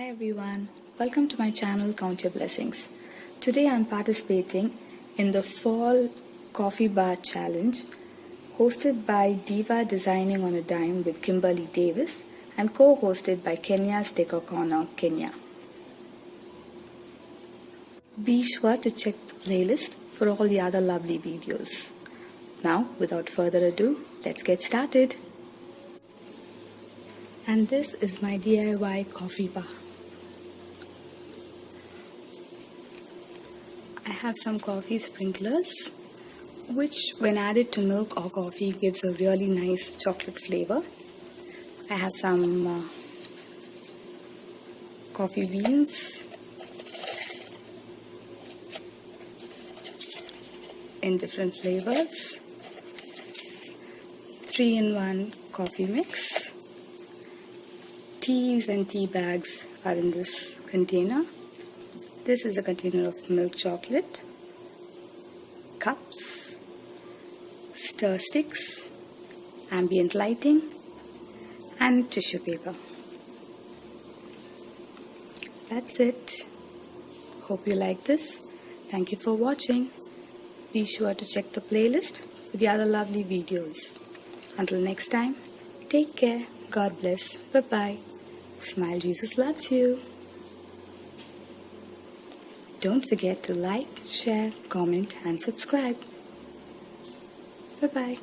Hi everyone, welcome to my channel Count Your Blessings. Today I'm participating in the Fall Coffee Bar Challenge hosted by Diva Designing on a Dime with Kimberly Davis and co-hosted by Kenya's Decor Corner, Kenya. Be sure to check the playlist for all the other lovely videos. Now, without further ado, let's get started. And this is my DIY coffee bar. I have some coffee sprinklers, which when added to milk or coffee gives a really nice chocolate flavor. I have some coffee beans in different flavors, 3-in-1 coffee mix. Teas and tea bags are in this container. This is a container of milk chocolate, cups, stir sticks, ambient lighting, and tissue paper. That's it. Hope you like this. Thank you for watching. Be sure to check the playlist for the other lovely videos. Until next time, take care. God bless. Bye-bye. Smile, Jesus loves you. Don't forget to like, share, comment, and subscribe. Bye-bye.